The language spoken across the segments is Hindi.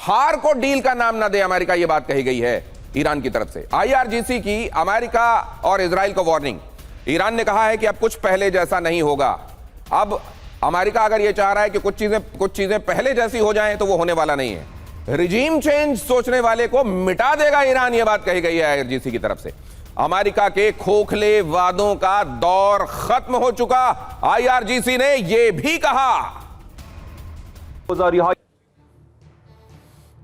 हार को डील का नाम ना दे अमेरिका, यह बात कही गई है ईरान की तरफ से। IRGC की अमेरिका और इजराइल को वार्निंग। ईरान ने कहा है कि अब कुछ पहले जैसा नहीं होगा। अब अमेरिका अगर यह चाह रहा है कि कुछ चीजें पहले जैसी हो जाएं तो वो होने वाला नहीं है। रिजीम चेंज सोचने वाले को मिटा देगा ईरान, यह बात कही गई है IRGC की तरफ से। अमेरिका के खोखले वादों का दौर खत्म हो चुका, IRGC ने यह भी कहा।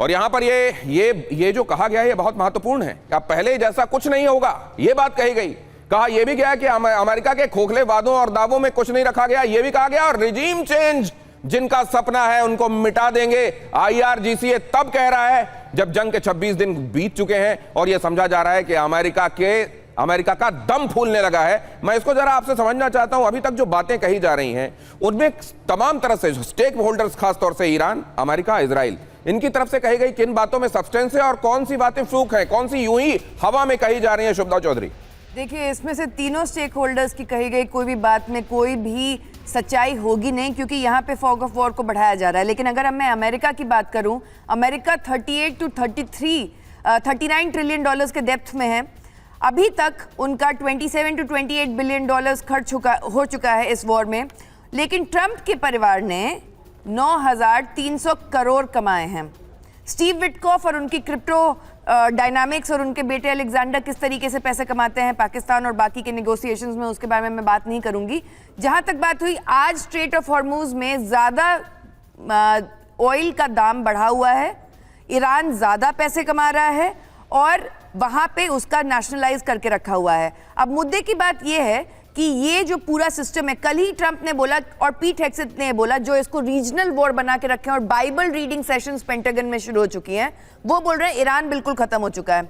और यहां पर ये जो कहा गया है, ये बहुत महत्वपूर्ण है कि अब पहले जैसा कुछ नहीं होगा, यह बात कही गई। कहा यह भी गया कि अमेरिका के खोखले वादों और दावों में कुछ नहीं रखा गया, यह भी कहा गया। और रिजीम चेंज जिनका सपना है उनको मिटा देंगे। IRGC ये तब कह रहा है जब जंग के 26 दिन बीत चुके हैं और यह समझा जा रहा है कि अमेरिका का दम फूलने लगा है। मैं इसको जरा आपसे समझना चाहता हूं, अभी तक जो बातें कही जा रही हैं उनमें तमाम तरह से स्टेक होल्डर्स, खासतौर से ईरान, अमेरिका, इजराइल, इनकी तरफ से कही गई किन बातों में सब्सटेंस है और कौन सी बातें फ्लूक है, कौन सी यूं ही हवा में कही जा रही है? शुभदा चौधरी। देखिए, इसमें से तीनों स्टेक होल्डर्स की कही गई कोई भी बात में कोई भी सच्चाई होगी नहीं, क्योंकि यहाँ पे फॉग ऑफ वॉर को बढ़ाया जा रहा है। लेकिन अगर मैं अमेरिका की बात करूं, अमेरिका 38 to 39 ट्रिलियन डॉलर्स के डेप्थ में है। अभी तक उनका 27 to 28 बिलियन डॉलर्स खर्च हो चुका है इस वॉर में। लेकिन ट्रंप के परिवार ने 9,300 करोड़ कमाए हैं। स्टीव विटकॉफ और उनकी क्रिप्टो डायनामिक्स और उनके बेटे अलेक्जेंडर किस तरीके से पैसे कमाते हैं पाकिस्तान और बाकी के नेगोशिएशंस में, उसके बारे में मैं बात नहीं करूंगी। जहां तक बात हुई, आज स्ट्रेट ऑफ हॉर्मूज में ज्यादा ऑयल का दाम बढ़ा हुआ है, ईरान ज्यादा पैसे कमा रहा है और वहां पे उसका नेशनलाइज करके रखा हुआ है। अब मुद्दे की बात यह है कि ये जो पूरा सिस्टम है, कल ही ट्रंप ने बोला और पीट हेग्सेथ ने बोला, जो इसको रीजनल वॉर बना के रखे हैं और बाइबल रीडिंग सेशंस पेंटागन में शुरू हो चुकी हैं, वो बोल रहे हैं ईरान बिल्कुल खत्म हो चुका है।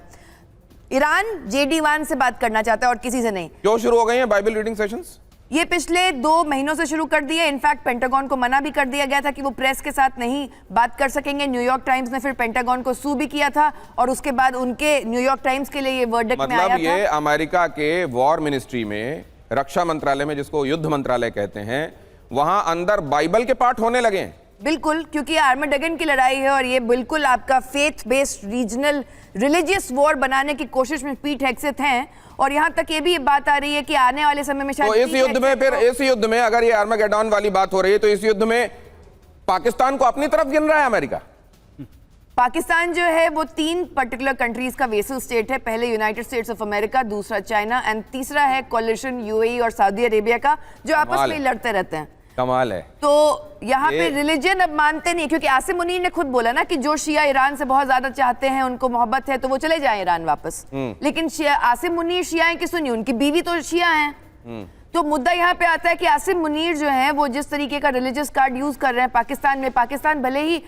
ईरान JD1 से बात करना चाहता है और किसी से नहीं। क्यों शुरू हो गई हैं बाइबल रीडिंग सेशंस? ये पिछले 2 महीनों से शुरू कर दिए। इनफैक्ट पेंटागन को मना भी कर दिया गया था कि वो प्रेस के साथ नहीं बात कर सकेंगे। न्यूयॉर्क टाइम्स ने फिर पेंटागन को सू भी किया था और उसके बाद उनके न्यूयॉर्क टाइम्स के लिए ये वर्डिक्ट में आया था। मतलब ये अमेरिका के वॉर मिनिस्ट्री में, रक्षा मंत्रालय में, जिसको युद्ध मंत्रालय कहते हैं, वहां अंदर बाइबल के पाठ होने लगे हैं। बिल्कुल, क्योंकि आर्मेगेडन की लड़ाई है और ये बिल्कुल आपका faith based regional religious war बनाने की कोशिश में पीट हेग्सेथ हैं। और यहां तक ये भी बात आ रही है कि आने वाले समय में शायद तो इस युद्ध में अगर ये आर्मेगेडन वाली बात हो रही है तो इस युद्ध में पाकिस्तान को अपनी तरफ गिन रहा है अमेरिका। पाकिस्तान जो है वो 3 पर्टिकुलर कंट्रीज का वेसल स्टेट है। पहले यूनाइटेड स्टेट्स ऑफ अमेरिका, दूसरा चाइना एंड तीसरा है कोलिशन UAE और सऊदी अरेबिया का, जो आपस में लड़ते रहते हैं। कमाल है। तो यहाँ पे रिलीजन अब मानते नहीं, क्योंकि आसिम मुनीर ने खुद बोला ना कि जो शिया ईरान से बहुत ज्यादा चाहते हैं, उनको मोहब्बत है, तो वो चले जाएं ईरान वापस। लेकिन आसिम मुनीर शिया की सुनिए, उनकी बीवी तो शिया हैं। तो मुद्दा यहाँ पे आता है कि आसिम मुनीर जो है वो जिस तरीके का रिलीजियस कार्ड यूज कर रहे हैं पाकिस्तान में, पाकिस्तान भले ही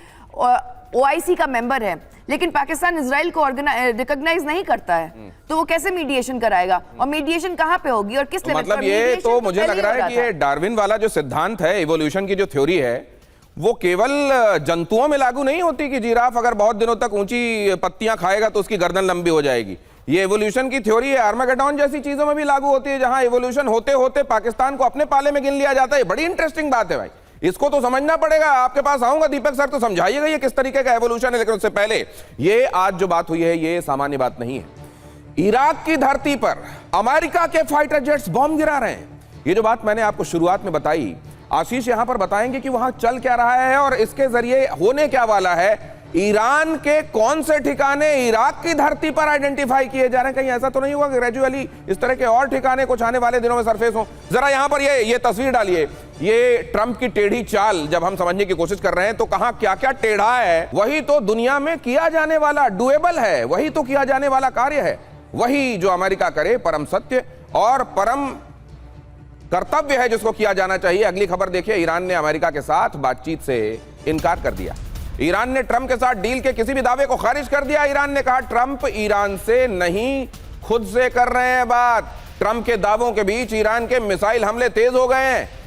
OIC का मेंबर है लेकिन पाकिस्तान इजराइल को रिकॉग्नाइज नहीं करता है, तो वो कैसे मीडिएशन कराएगा? और मीडिएशन कहां पे होगी और किस लेवल पर? मतलब ये तो मुझे लग रहा है कि ये डार्विन वाला जो सिद्धांत है, इवोल्यूशन की जो थ्योरी है, वो केवल जंतुओं में लागू नहीं होती कि जिराफ अगर बहुत दिनों तक ऊंची पत्तियां खाएगा तो उसकी गर्दन लंबी हो जाएगी। ये इवोल्यूशन की थ्योरी है, आर्मेगेडन जैसी चीजों में भी लागू होती है, जहां इवोल्यूशन होते होते पाकिस्तान को अपने पाले में गिन लिया जाता है। बड़ी इंटरेस्टिंग बात है भाई, इसको तो समझना पड़ेगा। आपके पास आऊंगा दीपक सर, तो समझाइएगा ये किस तरीके का एवोल्यूशन है। लेकिन उससे पहले, ये आज जो बात हुई है ये सामान्य बात नहीं है। इराक की धरती पर अमेरिका के फाइटर जेट्स बॉम्ब गिरा रहे हैं। ये जो बात मैंने आपको शुरुआत में बताई, आशीष यहां पर बताएंगे कि वहां चल क्या रहा है और इसके जरिए होने क्या वाला है। ईरान के कौन से ठिकाने इराक की धरती पर आइडेंटिफाई किए जा रहे हैं? कहीं ऐसा तो नहीं हुआ कि ग्रेजुअली इस तरह के और ठिकाने कुछ आने वाले दिनों में सरफेस हो? जरा यहां पर ये तस्वीर डालिए। ये ट्रंप की टेढ़ी चाल जब हम समझने की कोशिश कर रहे हैं तो कहां क्या क्या टेढ़ा है, वही तो दुनिया में किया जाने वाला डुएबल है, वही तो किया जाने वाला कार्य है, वही जो अमेरिका करे परम सत्य और परम कर्तव्य है जिसको किया जाना चाहिए। अगली खबर देखिए, ईरान ने अमेरिका के साथ बातचीत से इनकार कर दिया। ईरान ने ट्रंप के साथ डील के किसी भी दावे को खारिज कर दिया। ईरान ने कहा ट्रंप ईरान से नहीं, खुद से कर रहे हैं बात। ट्रंप के दावों के बीच ईरान के मिसाइल हमले तेज हो गए हैं।